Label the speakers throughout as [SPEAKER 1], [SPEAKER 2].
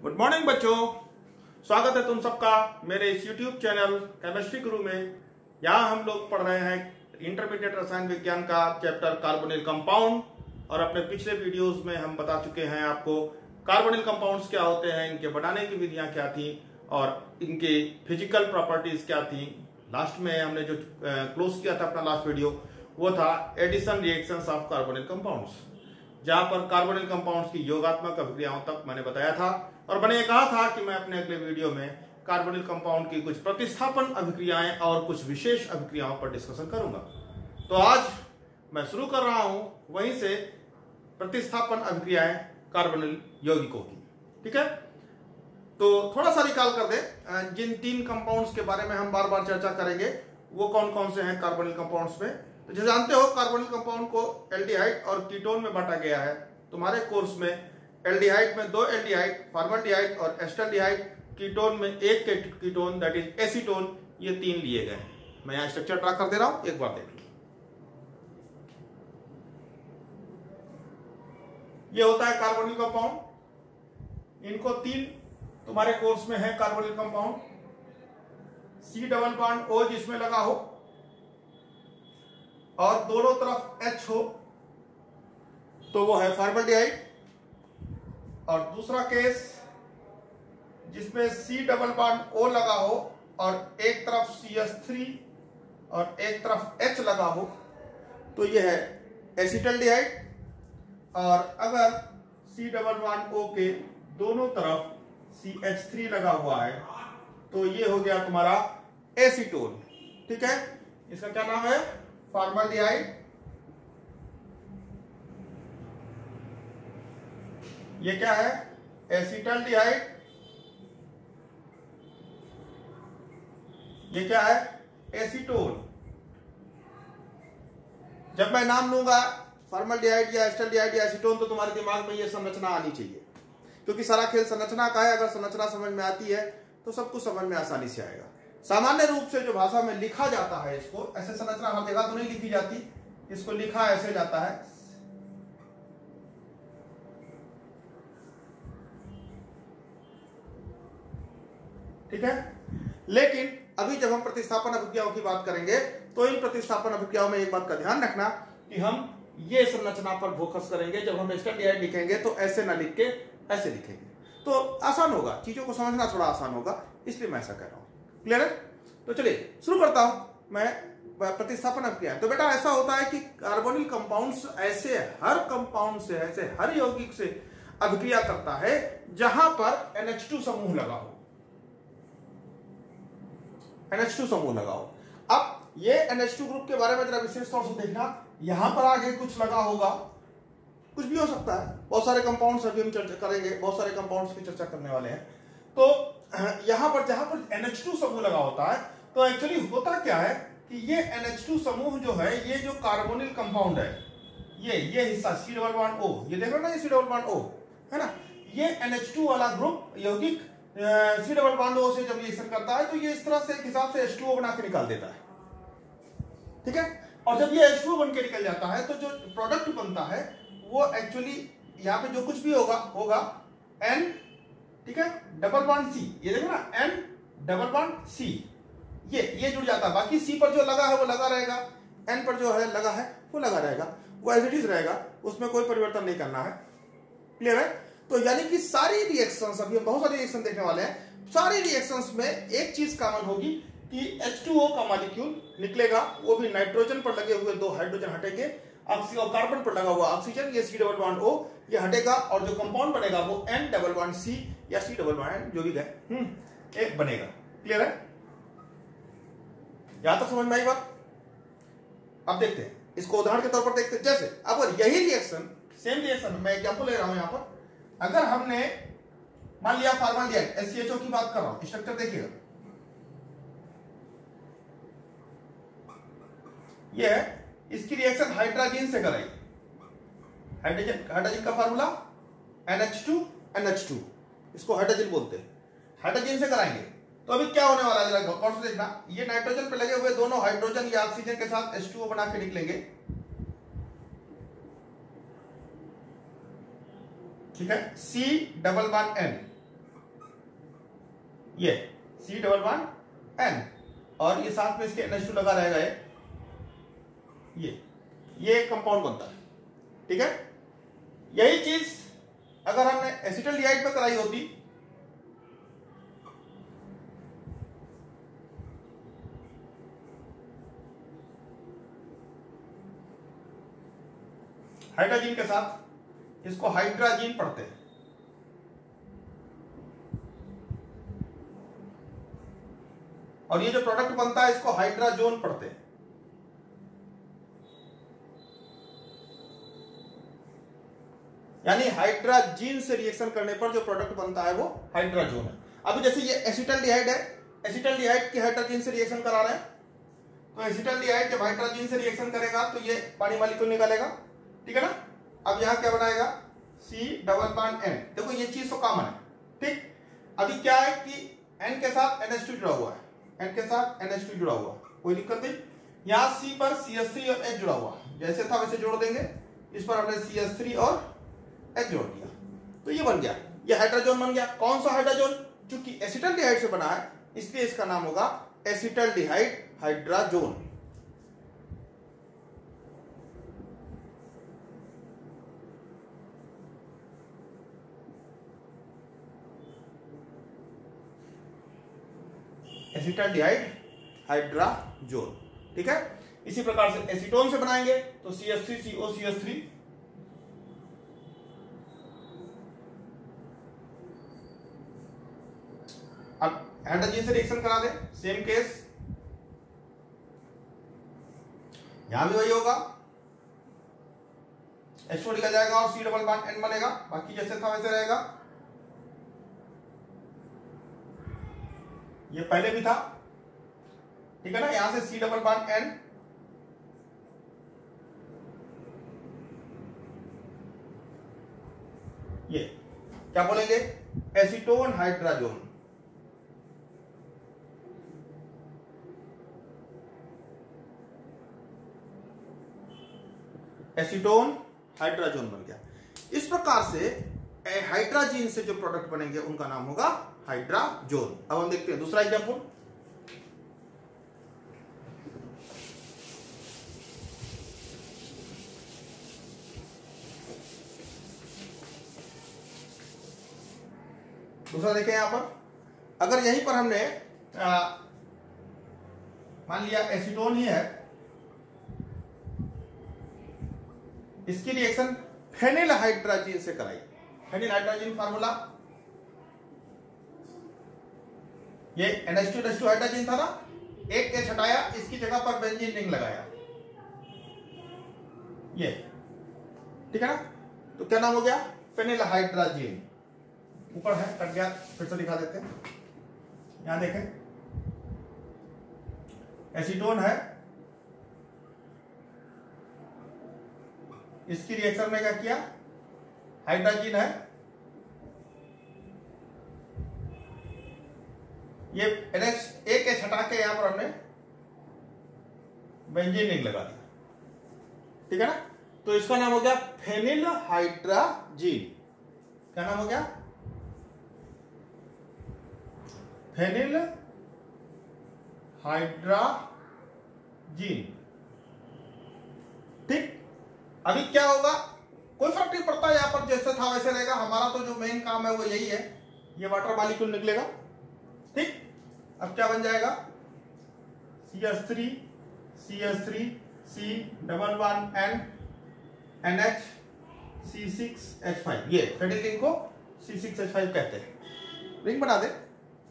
[SPEAKER 1] Good morning बच्चों, स्वागत है तुम सबका मेरे इस YouTube चैनल केमिस्ट्री गुरु में। यहाँ हम लोग पढ़ रहे हैं इंटरमीडिएट रसायन विज्ञान का चैप्टर कार्बोनिल कंपाउंड। और अपने पिछले वीडियोस में हम बता चुके हैं आपको कार्बोनिल कंपाउंड्स क्या होते हैं, इनके बनाने की विधियां क्या थी और इनके फिजिकल प्रॉपर्टीज क्या थी। लास्ट में हमने जो क्लोज किया था अपना लास्ट वीडियो, वो था addition reactions of carbonyl compounds, जहां पर कार्बोनिल कंपाउंड्स की योगात्मक अभिक्रियाओं तक मैंने बताया था। और मैंने कहा था कि मैं अपने अगले वीडियो में कार्बोनिल कंपाउंड की कुछ प्रतिस्थापन अभिक्रियाएं और कुछ विशेष अभिक्रियाओं पर डिस्कशन करूंगा। तो आज मैं शुरू कर रहा हूं वहीं से प्रतिस्थापन अभिक्रियाएं कार्बोनिल यौगिकों की। ठीक है, तो थोड़ा सा रिकॉल कर दे, जिन तीन कंपाउंड्स के बारे में हम बार बार चर्चा करेंगे वो कौन कौन से हैं कार्बोनिल कंपाउंड्स में। तो जैसे जानते हो कार्बोनिल कंपाउंड को एल्डिहाइड और कीटोन में बांटा गया है। तुम्हारे कोर्स में एल्डिहाइड में 2 एल्डिहाइड, फॉर्मल्डिहाइड और एस्टल्डिहाइड, कीटोन में एक कीटोन दैट इज एसीटोन, ये 3 लिए गए हैं। मैं यहाँ स्ट्रक्चर ड्रा कर दे रहा हूं, एक बार देख लो। ये होता है कार्बोनिल कंपाउंड। इनको 3 तुम्हारे कोर्स में है carbonyl compound. C double bond O जिसमें लगा हो और दोनों तरफ H हो तो वो है फॉर्मल्डिहाइड। और दूसरा केस जिसमें C डबल बॉन्ड O लगा हो और एक तरफ CH3 और एक तरफ H लगा हो तो ये है एसिटल्डिहाइड। और अगर C डबल बॉन्ड O के दोनों तरफ CH3 लगा हुआ है तो ये हो गया तुम्हारा एसीटोन। ठीक है, इसका क्या नाम है? फॉर्मल्डिहाइड। ये क्या है? एसिटल्डिहाइड। ये क्या है? एसीटोन। जब मैं नाम लूंगा फॉर्मल्डिहाइड या एसिटल्डिहाइड या एसीटोन तो तुम्हारे दिमाग में ये संरचना आनी चाहिए, क्योंकि सारा खेल संरचना का है। अगर संरचना समझ में आती है तो सब कुछ समझ में आसानी से आएगा। सामान्य रूप से जो भाषा में लिखा जाता है इसको ऐसे, संरचना हर जगह तो नहीं लिखी जाती, इसको लिखा ऐसे जाता है। ठीक है, लेकिन अभी जब हम प्रतिस्थापन अभिक्रियाओं की बात करेंगे तो इन प्रतिस्थापन अभिक्रियाओं में एक बात का ध्यान रखना कि हम ये संरचना पर फोकस करेंगे। जब हम एस्टल्डिहाइड लिखेंगे तो ऐसे ना लिख के ऐसे लिखेंगे तो आसान होगा, चीजों को समझना थोड़ा आसान होगा, इसलिए मैं ऐसा कह रहा हूं। क्लियर है? तो चलिए शुरू करता हूं मैं प्रतिस्थापन अभिक्रिया। तो बेटा ऐसा होता है कि कार्बोनिल कंपाउंड्स ऐसे हर कंपाउंड से, ऐसे हर यौगिक से अभिक्रिया करता है जहां पर NH2 समूह लगा हो। NH2 समूह लगा हो। अब ये NH2 ग्रुप के बारे में जरा विशेष तौर से देखना, यहां पर आगे कुछ लगा होगा, कुछ भी हो सकता है। बहुत सारे कंपाउंड्स अभी हम चर्चा करेंगे, बहुत सारे कंपाउंड्स की चर्चा करने वाले हैं। तो यहां पर जहां पर NH2 समूह लगा होता है तो एक्चुअली होता क्या है कि ये NH2 समूह जो है, ये जो कार्बोनिल कंपाउंड है, ये हिस्सा C डबल बॉन्ड O, ये देख रहे हो ना, ये C डबल बॉन्ड O है ना, ये NH2 वाला ग्रुप यौगिक C डबल बॉन्ड O से जब रिएक्शन करता है तो ये इस तरह से एक हिसाब से H2O बना के निकाल देता है। ठीक है, और जब ये H2O बन के निकल जाता है तो जो प्रोडक्ट बनता है वो एक्चुअली यहाँ पे जो कुछ भी होगा N, ठीक है, डबल बॉन्ड C, ये देखो ना, N डबल बॉन्ड C, ये जुड़ जाता है। बाकी C पर जो लगा है वो लगा रहेगा, N पर जो है लगा है वो लगा रहेगा, वो एज इट इज रहेगा, उसमें कोई परिवर्तन नहीं करना है। क्लियर है? तो यानी कि सारी रिएक्शंस, अभी हम बहुत सारी रिएक्शन देखने वाले हैं, सारी रिएक्शंस में एक चीज कॉमन होगी कि H2O का मॉलिक्यूल निकलेगा, वो भी नाइट्रोजन पर लगे हुए 2 हाइड्रोजन हटेंगे, ऑक्सीजन और कार्बन पर लगा हुआ ऑक्सीजन, ये C डबल बॉन्ड O ये हटेगा और जो कंपाउंड बनेगा वो N डबल बॉन्ड C या C डबल बॉन्ड जो भी गए एक बनेगा। क्लियर है? यहां तक समझ में आई बात? अब देखते हैं इसको, उदाहरण के तौर पर देखते हैं। जैसे अब यही रिएक्शन, सेम रिएक्शन, मैं एग्जांपल ले रहा हूं यहां पर। अगर हमने मान लिया फॉर्मल्डिहाइड, SCHO की बात कर रहा हूं, स्ट्रक्चर देखिएगा, ये है, इसकी रिएक्शन हाइड्रोजन से कराई। हाइड्रोजन का फार्मूला NH2NH2, इसको हाइड्रोजन बोलते हैं, हाइड्रोजन से कराएंगे। तो अभी क्या होने वाला है जरा गौर से देखना, ये नाइट्रोजन पे लगे हुए दोनों हाइड्रोजन या ऑक्सीजन के साथ H2O बना के निकलेंगे। ठीक है, C डबल बॉन्ड N, ये C डबल बॉन्ड N, और ये साथ में इसके NH2 लगा रहेगा ये कंपाउंड बनता है। ठीक है, यही चीज अगर हमने एसिटल्डिहाइड पे कराई होती हाइड्रोजन के साथ, इसको हाइड्राजीन पढ़ते हैं। और ये जो प्रोडक्ट बनता है इसको हाइड्राजोन पढ़ते हैं। यानी हाइड्राजीन से रिएक्शन करने पर जो प्रोडक्ट बनता है वो हाइड्राजोन है। अभी जैसे ये एसिटल्डिहाइड है, एसिटल्डिहाइड की हाइड्रोजन से रिएक्शन करा रहे हैं, तो एसिटल्डिहाइड जब हाइड्रोजन से रिएक्शन करेगा तो ये पानी मॉलिक्यूल निकालेगा। ठीक है ना। अब यहां क्या बनाएगा, C डबल बॉन्ड N। देखो ये चीज तो कॉमन है। ठीक, अभी क्या है कि N के साथ NH2 जुड़ा हुआ है, N के साथ NH2 जुड़ा हुआ, कोई दिक्कत नहीं। यहां C पर CH3 और H जुड़ा हुआ, जैसे था वैसे जोड़ देंगे। इस पर हमने CH3 और H जोड़ दिया, तो ये बन गया, ये हाइड्रोजन बन गया। कौन सा हाइड्रोजन? चूंकि एसिटल्डिहाइड से बना है इसलिए इसका नाम होगा एसिटल्डिहाइड हाइड्राजोन। Acetaldehyde hydrazone. ठीक है, इसी प्रकार से एसीटोन से बनाएंगे तो CH3COCH3, अब हाइड्रोजन से रिएक्शन करा दे, सेम केस यहां भी वही होगा, H2 निकल जाएगा और C डबल बॉन्ड N बनेगा, बाकी जैसे था वैसे रहेगा। ये पहले भी था, ठीक है ना। यहां से C डबल बॉन्ड N, ये क्या बोलेंगे, एसीटोन हाइड्राजोन। एसीटोन हाइड्राजोन बन गया। इस प्रकार से हाइड्राजीन से जो प्रोडक्ट बनेंगे उनका नाम होगा हाइड्राजोन। अब हम देखते हैं दूसरा एग्जांपल। दूसरा देखें यहां पर, अगर यहीं पर हमने मान लिया एसीटोन ही है, इसकी रिएक्शन फेनिल हाइड्राजीन से कराई। फेनिल हाइड्राजीन फार्मूला, ये NH2 हाइड्रोजन था ना, एक H हटाया, इसकी जगह पर बेंजीन रिंग लगाया, ये ठीक है ना। तो क्या नाम हो गया, फेनिल हाइड्राजीन। ऊपर है, कट गया, फिर से दिखा देते हैं। यहां देखें, एसीटोन है, इसकी रिएक्शन में क्या किया, हाइड्रोजन है, ये NH एक H हटा के यहां पर हमने बेंजीन रिंग लगा दिया। ठीक है ना। तो इसका नाम हो गया फेनिल हाइड्राजीन। क्या नाम हो गया, फेनिल हाइड्राजीन। ठीक, अभी क्या होगा, कोई फर्क नहीं पड़ता, यहां पर जैसे था वैसे रहेगा। हमारा तो जो मेन काम है वो यही है, ये वाटर मॉलिक्यूल निकलेगा। ठीक, अब क्या बन जाएगा, CH3 CH3 C double bond N NH C6H5। ये फेनिल रिंग को C6H5 कहते हैं। रिंग बना दे,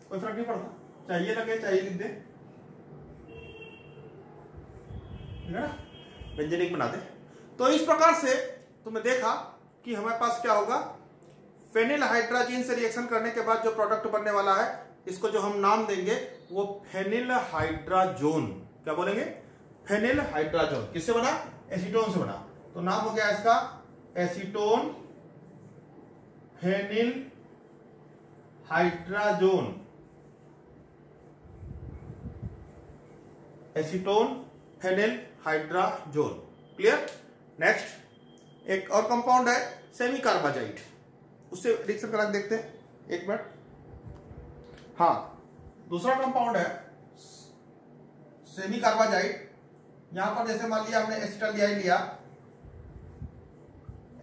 [SPEAKER 1] कोई फर्क नहीं पड़ता, चाहिए लगे चाहिए लिख दे, बेंजीन रिंग बना दे। तो इस प्रकार से तुमने देखा कि हमारे पास क्या होगा, फेनिल हाइड्राजीन से रिएक्शन करने के बाद जो प्रोडक्ट बनने वाला है, इसको जो हम नाम देंगे वो फेनिल हाइड्राजोन। क्या बोलेंगे, फेनिल हाइड्राजोन। किससे बना, एसीटोन से बना, तो नाम हो गया इसका acetone phenylhydrazone. Acetone phenylhydrazone. Clear. Next एक और कंपाउंड है सेमी कार्बाजाइड, उससे रिएक्शन करा के देखते हैं, एक मिनट। हाँ, दूसरा कंपाउंड है सेमी कार्बाजाइट। यहां पर जैसे मान लिया हमने एसिटाल्डिहाइड लिया,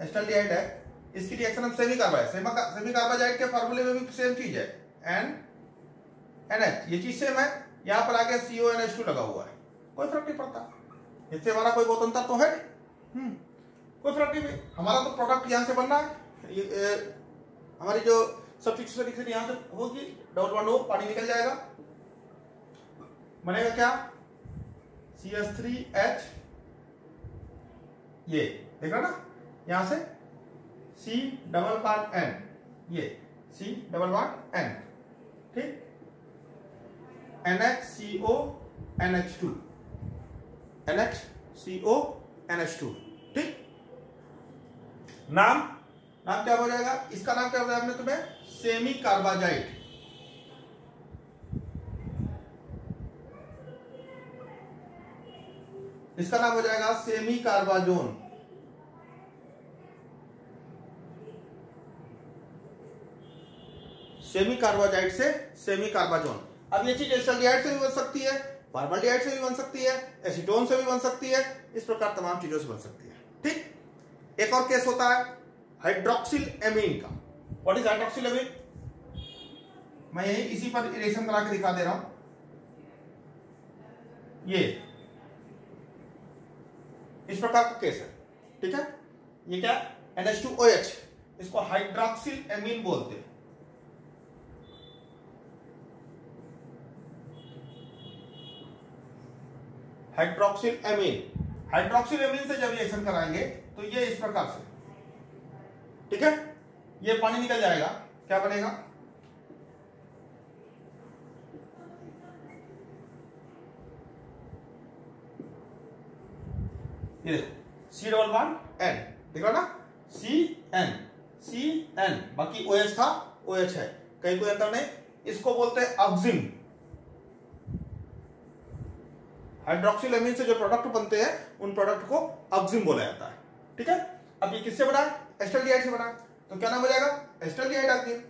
[SPEAKER 1] एसिटाल्डिहाइड है, इसकी रिएक्शन हम सेमी कार्बाजाइट के फार्मूले में भी सेम चीज है, NH, ये चीज सेम है। यहां पर आके CONH2 लगा हुआ है, कोई फर्क नहीं पड़ता, इससे हमारा कोई स्वतंत्रता तो है नहीं, कोई फर्क नहीं। हमारा तो प्रोडक्ट यहां से बनना है, हमारी जो सब्स्टिट्यूशन यहां से होगी, डबल बॉन्ड हो, पानी निकल जाएगा, बनेगा क्या CH3H, ये देख रहा ना, यहां से C डबल बॉन्ड N, ये C डबल बॉन्ड N, ठीक, NHCO NH2, NHCO NH2, ठीक। नाम क्या हो जाएगा, इसका नाम क्या बताया हमने तुम्हें, सेमी कार्बाजाइट। इसका नाम हो जाएगा सेमी कार्बाजोन। सेमी कार्बाजाइट से सेमी कार्बाजोन। अब ये चीज एसिटाल्डिहाइड से भी बन सकती है, फॉर्मल्डिहाइड से भी बन सकती है, एसीटोन से भी बन सकती है, इस प्रकार तमाम चीजों से बन सकती है, ठीक। एक और केस होता है हाइड्रोक्सिल एमीन का। What is hydroxyl amine? मैं यही इसी पर रिएक्शन करा के दिखा दे रहा हूं। ये इस प्रकार का केस है, ठीक है। ये क्या, NH2OH, इसको हाइड्रोक्सिल एमीन बोलते हैं। हाइड्रोक्सिल एमीन, हाइड्रोक्सिल एमीन से जब रिएक्शन कराएंगे तो ये इस प्रकार से, ठीक है, ये पानी निकल जाएगा, क्या बनेगा, ये देखो C डबल बॉन्ड N, देखो ना, CN, बाकी OH था, OH है, कहीं कोई अंतर नहीं। इसको बोलते हैं ऑक्सिन। हाइड्रोक्सिल एमीन से जो प्रोडक्ट बनते हैं उन प्रोडक्ट को ऑक्सिन बोला जाता है, ठीक है। अब ये किससे बना है, एसिटाल्डिहाइड से बना है, तो क्या नाम हो जाएगा, एसिटाल्डिहाइड ऑक्सिन।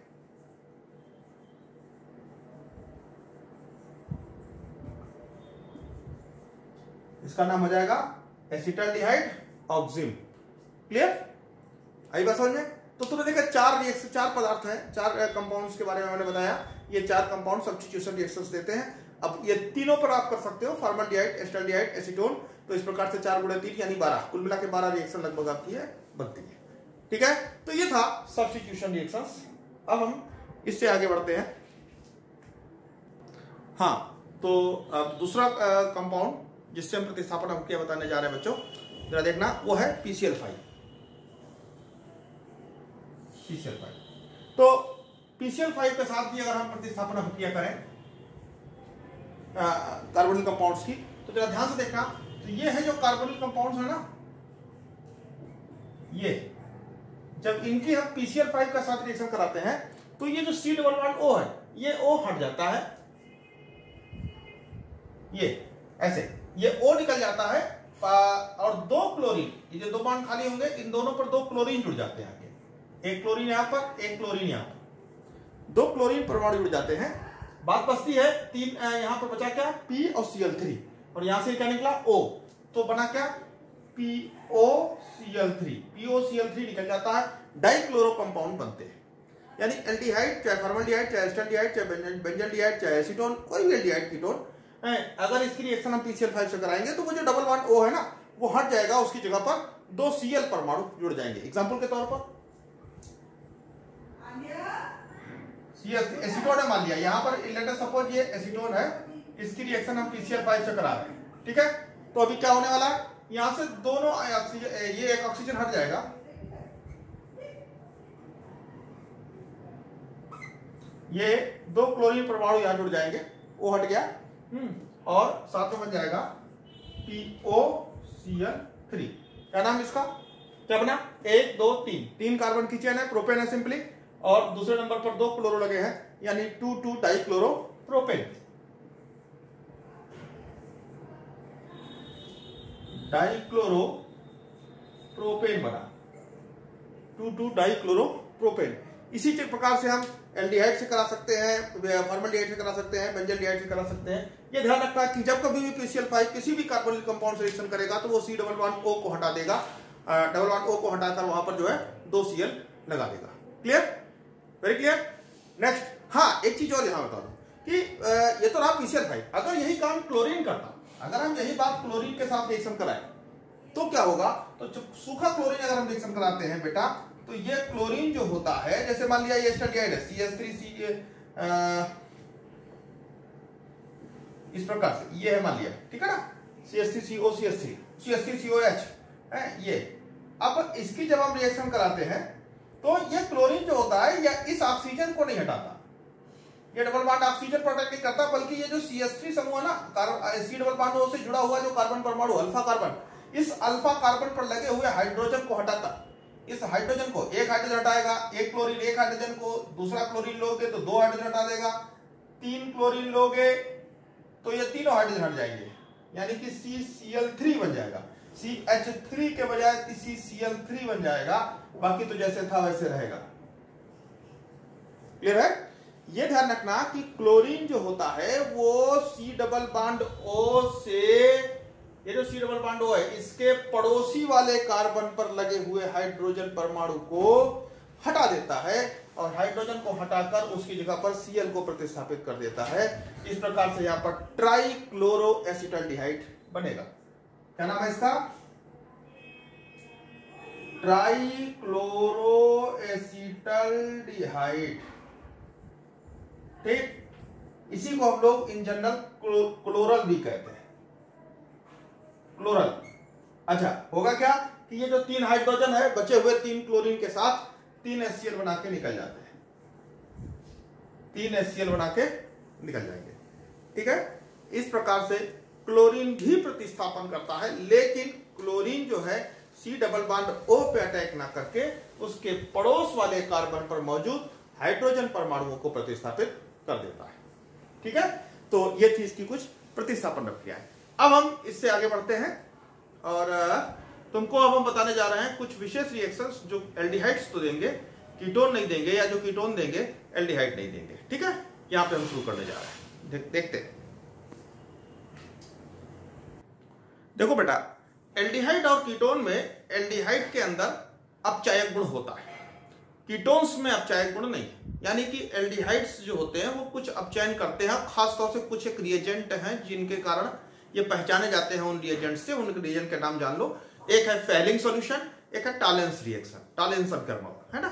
[SPEAKER 1] इसका नाम हो जाएगा एसिटाल्डिहाइड ऑक्सिन। क्लियर, आई बात समझ में? तो तुमने देखा चार पदार्थ हैं, चार कंपाउंड्स के बारे में मैंने बताया। ये चार कंपाउंड सब्स्टिट्यूशन रिएक्शंस देते हैं। अब ये तीनों पर आप कर सकते हो, फॉर्मल्डिहाइड, एसिटाल्डिहाइड, एसीटोन। तो इस प्रकार से 4 × 3 यानी 12, कुल मिला के 12 रिएक्शन लगभग आपकी है बनती है, ठीक है। तो ये था सब्स्टिट्यूशन रिएक्शंस। अब हम इससे आगे बढ़ते हैं। हाँ, तो अब दूसरा कंपाउंड जिससे हम प्रतिस्थापन अभिक्रिया बताने जा रहे हैं बच्चों, जरा देखना, वो है PCl5। तो PCl5 के साथ भी अगर हम प्रतिस्थापन अभिक्रिया करें कार्बोनिल कंपाउंड्स की, तो जरा ध्यान से देखना। तो ये है जो कार्बोनिल कंपाउंड्स है ना, ये जब इनकी हम PCl5 के साथ रिएक्शन कराते हैं तो ये जो C डबल बॉन्ड O है, ये O हट जाता है, ये ऐसे, ये O निकल जाता है, और 2 क्लोरीन, ये जो 2 बॉन्ड खाली होंगे, इन दोनों पर 2 क्लोरीन जुड़ जाते हैं आगे, एक क्लोरीन यहां पर, एक क्लोरीन यहां पर, 2 क्लोरीन परमाणु जुड़ जाते हैं। बात बचती है 3, यहां पर बचा क्या, P और Cl3, और यहां से क्या निकला O, तो बना क्या POCl3 निकल जाता है, डाइक्लोरो कंपाउंड बनते हैं। यानी एल्डिहाइड, चाहे फॉर्मल्डिहाइड, चाहे एसिटाल्डिहाइड, चाहे बेंजल्डिहाइड, चाहे एसीटोन, कोई भी एल्डिहाइड कीटोन, अगर इसकी रिएक्शन हम PCl5 से कराएंगे तो वो जो डबल बॉन्ड O है ना, वो हट जाएगा, उसकी जगह पर 2 Cl परमाणु जुड़ जाएंगे। एग्जांपल के तौर पर एसीटोन है, मान लिया यहां पर, लेट सपोज ये एसीटोन है, इसकी रिएक्शन हम PCl5 से करा रहे हैं, ठीक है। तो अभी क्या होने वाला है, यहां से दोनों ऑक्सीजन, ये एक ऑक्सीजन हट जाएगा, ये 2 क्लोरीन परमाणु यहां जुड़ जाएंगे, O हट गया, और साथ में बन जाएगा POCl3। क्या नाम इसका, क्या बना, 1 2 3 कार्बन की चेन है, प्रोपेन है सिंपली, और दूसरे नंबर पर 2 क्लोरो लगे हैं, यानी 2 डाइक्लोरो प्रोपेन। डाइक्लोरो प्रोपेन बना, 2 डाइक्लोरो प्रोपेन। इसी प्रकार से हम एल्डिहाइड से करा सकते हैं, फॉर्मल्डिहाइड से करा सकते हैं, बेंजल्डिहाइड से करा सकते हैं। ये ध्यान रखना है कि जब कभी भी PCl5 किसी भी कार्बोनिल कंपाउंड से रिएक्शन करेगा तो वो C डबल बॉन्ड O को हटा देगा, डबल बॉन्ड O को हटाकर वहां पर जो है 2 Cl लगा देगा। Clear, very clear. नेक्स्ट, हाँ एक चीज और यहां बता दूं कि ये तो रहा PCl5, अगर यही काम क्लोरीन करता, अगर हम यही बात क्लोरीन के साथ रिएक्शन कराएं तो क्या होगा, तो सूखा क्लोरीन अगर हम रिएक्शन कराते हैं बेटा, तो ये क्लोरीन जो होता है, जैसे मान लिया ये एस्टल्डिहाइड है CH3 इस प्रकार से ये है मान लिया, ठीक है ना, CH3CO CH3COH है ये। अब इसकी जब हम रिएक्शन कराते हैं तो ये क्लोरीन जो होता है या इस ऑक्सीजन को नहीं हटाता, ये डबल बॉन्ड ऑक्सीजन प्रोटेक्ट नहीं करता, बल्कि ये जो CH3 समूह है ना, C डबल बॉन्ड O से जुड़ा हुआ जो कार्बन परमाणु अल्फा कार्बन, इस अल्फा कार्बन पर लगे हुए हाइड्रोजन को हटाता। इस हाइड्रोजन को, एक हाइड्रोजन हटाएगा, एक क्लोरीन एक हाइड्रोजन को, दूसरा क्लोरीन लोगे तो 2 हाइड्रोजन हटा देगा, 3 क्लोरीन लोगे तो ये तीनों हाइड्रोजन हट जाएंगे, यानी कि CCl3 बन जाएगा, CH3 के बजाय CCl3 बन जाएगा, बाकी तो जैसे था वैसे रहेगा। क्लियर है। ये ध्यान रखना कि क्लोरीन जो होता है वो C डबल बॉन्ड O से, ये जो C डबल बॉन्ड O है इसके पड़ोसी वाले कार्बन पर लगे हुए हाइड्रोजन परमाणु को हटा देता है और हाइड्रोजन को हटाकर उसकी जगह पर Cl को प्रतिस्थापित कर देता है। इस प्रकार से यहां पर ट्राइक्लोरोएसिटल्डिहाइड बनेगा। क्या नाम है इसका, ट्राइक्लोरोएसिटल्डिहाइड। ठीक, इसी को हम लोग इन जनरल क्लोरल भी कहते हैं, क्लोरल। अच्छा, होगा क्या कि ये जो 3 हाइड्रोजन है बचे हुए 3 क्लोरीन के साथ 3 HCl बना के निकल जाते हैं, 3 HCl बना के निकल जाएंगे। ठीक है, इस प्रकार से क्लोरीन भी प्रतिस्थापन करता है, लेकिन क्लोरीन जो है C डबल बॉन्ड O पे अटैक ना करके उसके पड़ोस वाले कार्बन पर मौजूद हाइड्रोजन परमाणुओं को प्रतिस्थापित कर देता है। ठीक है, तो ये थी इसकी कुछ प्रतिस्थापन प्रक्रिया है। अब हम इससे आगे बढ़ते हैं और तुमको अब हम बताने जा रहे हैं कुछ विशेष रिएक्शंस जो एल्डिहाइड्स तो देंगे, कीटोन नहीं देंगे, या जो कीटोन देंगे एल्डिहाइड नहीं देंगे। ठीक है, यहां पे हम शुरू करने जा रहे हैं। देखते हैं। देखो बेटा, एल्डिहाइड और कीटोन में एल्डिहाइड के अंदर अपचायक गुण होता है, कीटोन्स में अपचायक गुण नहीं है। यानी कि एल्डिहाइड्स जो होते हैं वो कुछ अपचयन करते हैं, खासतौर से कुछ एक रिएजेंट हैं जिनके कारण ये पहचाने जाते हैं। उन रिएजेंट से, उन रिएजेंट के नाम जान लो। एक है फेलिंग सॉल्यूशन, एक है टालेंस रिएक्शन, टालेंस संक्रमक, है ना,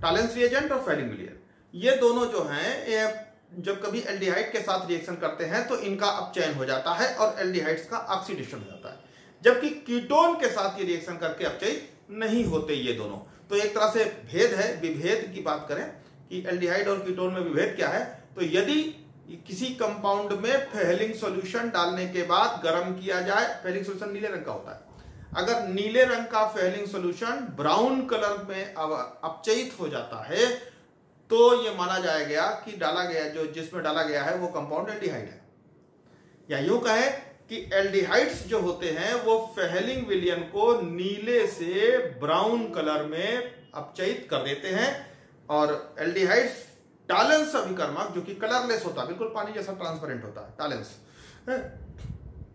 [SPEAKER 1] टालेंस रिएजेंट और फेलिंग रिएजेंट। ये दोनों जो हैं जब कभी एल्डिहाइड के साथ रिएक्शन करते हैं तो इनका अपचयन हो जाता है और एल्डिहाइड्स का ऑक्सीडेशन हो जाता है, जबकि कीटोन के साथ ये रिएक्शन करके अपचयित नहीं होते ये दोनों। तो एक तरह से भेद है, विभेद की बात करें कि एल्डिहाइड और कीटोन में विभेद क्या है, तो यदि किसी कंपाउंड में फेलिंग सॉल्यूशन डालने के बाद गर्म किया जाए, फेलिंग सॉल्यूशन नीले रंग का होता है, अगर नीले रंग का फेलिंग सॉल्यूशन ब्राउन कलर में अपचयित हो जाता है तो यह माना जाएगा कि डाला गया जो जिसमें डाला गया है वो कंपाउंड एल्डिहाइड है। या यूं कहे कि एल्डिहाइड्स जो होते हैं वो फेलिंग विलयन को नीले से ब्राउन कलर में अपचयित कर देते हैं, और एल्डिहाइड्स टालेंस अभिकर्मक जो कि कलरलेस होता है, बिल्कुल पानी जैसा ट्रांसपेरेंट होता है टालेंस,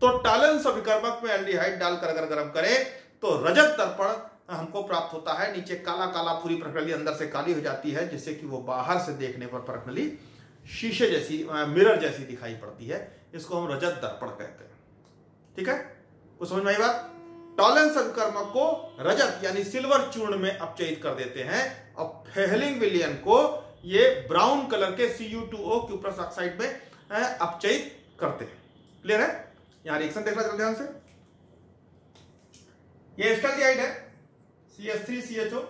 [SPEAKER 1] तो टालेंस अभिकर्मक में एल्डिहाइड डालकर अगर गर्म करें तो रजत दर्पण हमको प्राप्त होता है। नीचे काला काला पूरी प्रकृति अंदर से काली हो जाती है, जिससे कि वो बाहर से देखने पर प्रकृति शीशे जैसी, मिरर जैसी दिखाई पड़ती है। इसको हम रजत दर्पण कहते हैं। ठीक है, वो समझ में आई बात। टालेंस अभिकर्मक को रजत यानी सिल्वर चूर्ण में अपचयित कर देते हैं और फेलिंग विलयन को ये ब्राउन कलर के Cu2O क्यूप्रस ऑक्साइड में अपचयित करते हैं। क्लियर है। यहां रिएक्शन देखना जरा ध्यान से। ये एस्टल्डिहाइड है CH3CHO,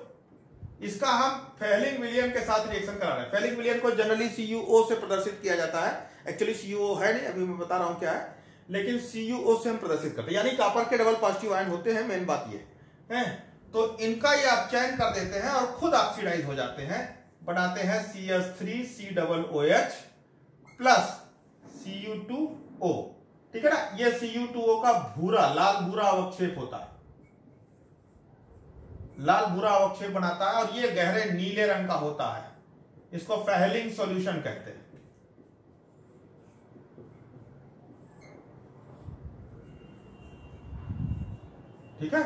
[SPEAKER 1] इसका हम फेलिंग विलयन के साथ रिएक्शन करा रहे हैं। फेलिंग विलयन को जनरली CuO से प्रदर्शित किया जाता है। एक्चुअली CuO है नहीं, अभी मैं बता रहा हूं क्या है, लेकिन CuO से हम प्रदर्शित करते हैं, यानी कॉपर के डबल पॉजिटिव आयन होते हैं, मेन बात ये है। तो इनका ये अपचयन कर देते हैं और खुद ऑक्सीडाइज हो जाते हैं, बनाते हैं CH3COOH प्लस Cu2O। ठीक है ना, ये Cu2O का भूरा, लाल भूरा अवक्षेप होता है, लाल भूरा अवक्षेप बनाता है और ये गहरे नीले रंग का होता है। इसको फेहलिंग सॉल्यूशन कहते हैं। ठीक है,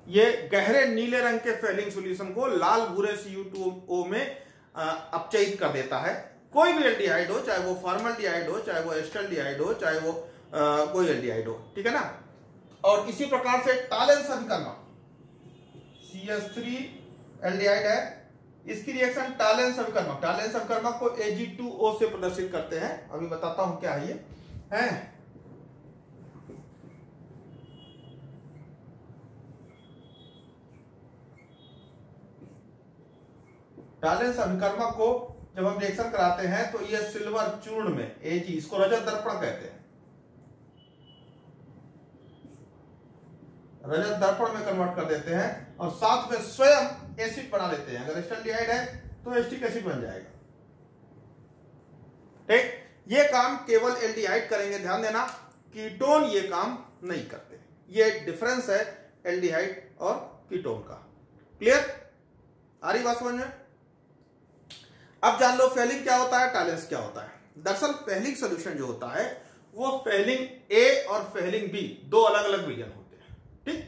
[SPEAKER 1] ये गहरे नीले रंग के फेहलिंग सॉल्यूशन को लाल भूरे Cu2O में अपचयित कर देता है। कोई भी एल्डिहाइड हो, चाहे वो फॉर्मल्डिहाइड हो, चाहे वो एस्टल्डिहाइड हो, चाहे वो कोई एल्डिहाइड हो, ठीक है ना। और इसी प्रकार से टालेन सविकर्मक CH3 एल्डिहाइड है, इसकी रिएक्शन टालेन सविकर्मक को Ag2O से प्रदर्शित करते हैं। अभी बताता हूं क्या है ये है। टालेन सविकर्मक को जब हम रिएक्शन कराते हैं तो ये सिल्वर चूर्ण में Ag, इसको रजत दर्पण कहते हैं, रजत दर्पण में कन्वर्ट कर देते हैं और साथ में स्वयं एसिड बना लेते हैं। अगर एस्टल्डिहाइड है तो एस्टिक एसिड बन जाएगा। ठीक, ये काम केवल एल्डिहाइड करेंगे, ध्यान देना, कीटोन ये काम नहीं करते। ये डिफरेंस है एल्डिहाइड और कीटोन का। क्लियर, आ रही बात समझ में? अब जान लो फेहलिंग क्या होता है, टालेंस क्या होता है। दरअसल फेहलिंग सॉल्यूशन जो होता है वो फेहलिंग ए और फेहलिंग बी दो अलग अलग विलयन होते हैं। ठीक,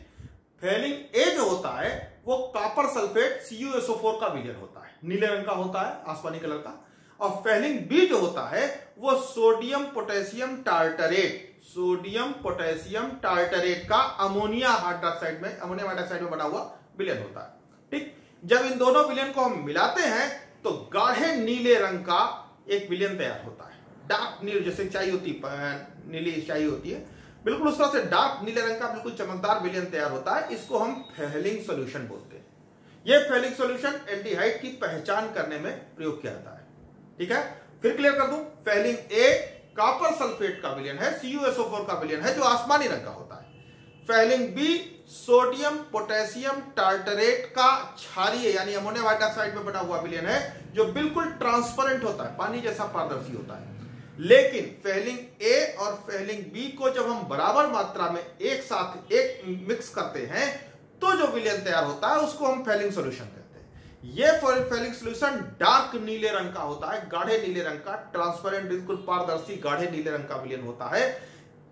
[SPEAKER 1] फेहलिंग ए जो होता है वो कॉपर सल्फेट CuSO4 का विलयन होता है, नीले रंग का होता है, आसमानी कलर का। और फेहलिंग बी जो होता है वो सोडियम पोटेशियम टार्टरेट का अमोनियम हाइड्रोक्साइड में बना हुआ विलयन होता है। ठीक, जब इन दोनों विलयन को हम मिलाते हैं तो गाढ़े नीले रंग का एक विलयन तैयार होता है। डार्क नील, जैसे चाय होती है, नीली चाय होती है, बिल्कुल उस तरह से डार्क नीले रंग का बिल्कुल चमकदार विलयन तैयार होता है। इसको हम फेहलिंग सॉल्यूशन बोलते हैं। यह फेहलिंग सॉल्यूशन एल्डिहाइड की पहचान करने में प्रयोग किया जाता है। ठीक है, फिर क्लियर कर दूं, फेहलिंग ए कॉपर सल्फेट का विलयन है, CuSO4 का विलयन है जो आसमानी रंग का होता है। Fehling B sodium potassium tartrate का क्षारीय यानी अमोनियम हाइड्रोक्साइड में बना हुआ विलयन है जो बिल्कुल ट्रांसपेरेंट होता है, पानी जैसा पारदर्शी होता है। लेकिन फेहलिंग ए और फेहलिंग बी को जब हम बराबर मात्रा में एक साथ मिक्स करते हैं तो जो विलयन तैयार होता है उसको हम फेहलिंग सॉल्यूशन कहते हैं। यह फेहलिंग सॉल्यूशन डार्क नीले रंग का होता है, गाढ़े नीले रंग का, ट्रांसपेरेंट बिल्कुल पारदर्शी गाढ़े नीले रंग का विलयन होता है।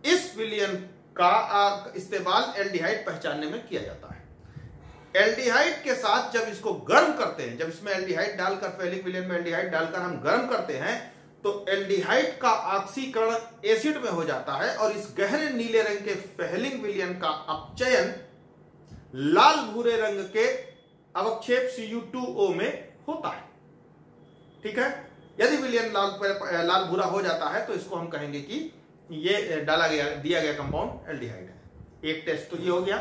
[SPEAKER 1] इस विलयन का इस्तेमाल एल्डिहाइड पहचानने में किया जाता है। एल्डिहाइड के साथ जब इसको गर्म करते हैं, जब इसमें एल्डिहाइड डालकर, फेहलिंग विलयन में एल्डिहाइड डालकर हम गर्म करते हैं तो एल्डिहाइड का ऑक्सीकरण एसिड में हो जाता है और इस गहरे नीले रंग के फेहलिंग विलयन का अपचयन लाल भूरे रंग के अवक्षेप Cu2O में होता है। ठीक है, यदि विलयन लाल भूरा हो जाता है तो इसको हम कहेंगे कि ये दिया गया कंपाउंड एल्डिहाइड है। एक टेस्ट तो ये हो गया।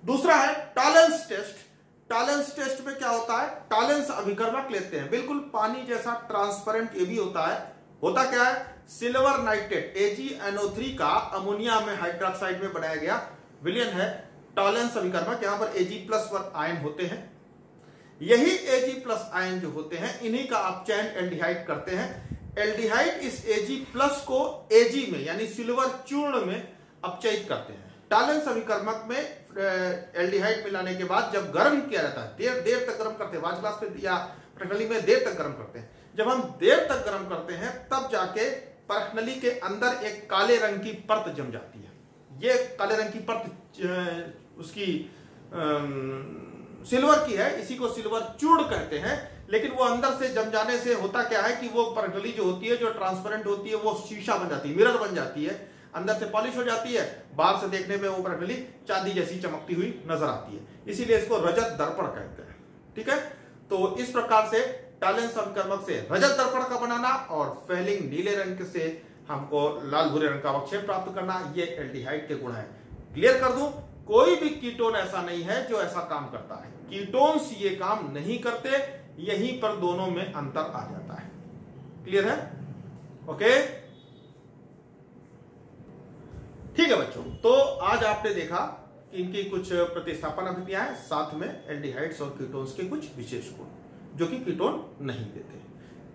[SPEAKER 1] दूसरा है टालेंस टेस्ट। टालेंस टेस्ट में क्या होता है, टालेंस अभिकर्मक लेते हैं, बिल्कुल पानी जैसा ट्रांसपेरेंट ये भी होता है। होता क्या है, सिल्वर नाइट्रेट AgNO3 का अमोनिया में हाइड्रोक्साइड में बनाया गया विलयन है टालेंस अभिकर्मक। यहां पर Ag+1 आयन होते हैं। यही Ag+ आयन जो होते हैं इन्हीं का अपचयन एल्डिहाइड करते हैं। एल्डिहाइड इस Ag+ को Ag में यानी सिल्वर चूर्ण में अपचयित करते हैं। टालेंस अभिकर्मक में एल्डिहाइड मिलाने के बाद जब गर्म किया जाता है, देर तक गर्म करते हैं, वाच ग्लास पे या प्रकनली में देर तक गर्म करते हैं। जब हम देर तक गर्म करते हैं तब जाके परखनली के अंदर एक काले रंग की परत जम जाती है। ये काले रंग की परत उसकी सिल्वर की है, इसी को सिल्वर चूर्ण कहते हैं। लेकिन वो अंदर से जम जाने से होता क्या है कि वो परखनली जो होती है, जो ट्रांसपेरेंट होती है, वो शीशा बन जाती है, मिरर बन जाती है, अंदर से पॉलिश हो जाती है, बाहर से देखने में वो परखनली चांदी जैसी चमकती हुई नजर आती है। इसीलिए इसको रजत दर्पण कहते हैं। ठीक है, तो इस प्रकार से टालेंस अभिकर्मक से रजत दर्पण का बनाना और फेहलिंग नीले रंग से हमको लाल भूरे रंग का अवक्षेप प्राप्त करना, ये एल्डिहाइड के गुण है। क्लियर कर दूं, कोई भी कीटोन ऐसा नहीं है जो ऐसा काम करता है। कीटोन्स ये काम नहीं करते, यहीं पर दोनों में अंतर आ जाता है। क्लियर है? ओके, ठीक है बच्चों। तो आज आपने देखा कि इनकी कुछ प्रतिस्थापन अभिक्रियाएं हैं, साथ में एल्डिहाइड्स और कीटोन्स के कुछ विशेष गुण जो कि कीटोन नहीं देते।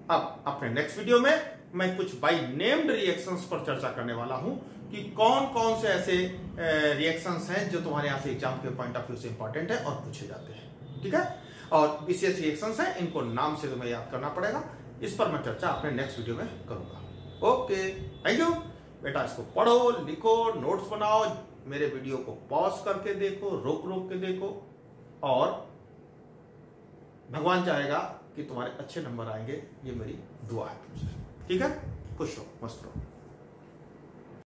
[SPEAKER 1] अब अपने नेक्स्ट वीडियो में मैं कुछ बाय नेम्ड रिएक्शंस पर चर्चा करने वाला हूं कि कौन कौन से ऐसे रिएक्शंस हैं जो तुम्हारे यहां से एग्जाम के पॉइंट ऑफ व्यू से इंपॉर्टेंट है और पूछे जाते हैं। ठीक है, और विशेष रिएक्शंस हैं, इनको नाम से तुम्हें याद करना पड़ेगा। इस पर मैं चर्चा अपने नेक्स्ट वीडियो में करूंगा। ओके, थैंक यू बेटा। इसको पढ़ो, लिखो, नोट्स बनाओ, मेरे वीडियो को पॉज करके देखो, रोक रोक के देखो, और भगवान चाहेगा कि तुम्हारे अच्छे नंबर आएंगे। ये मेरी दुआ है तुमसे। ठीक है, खुश रहो, मस्त रहो।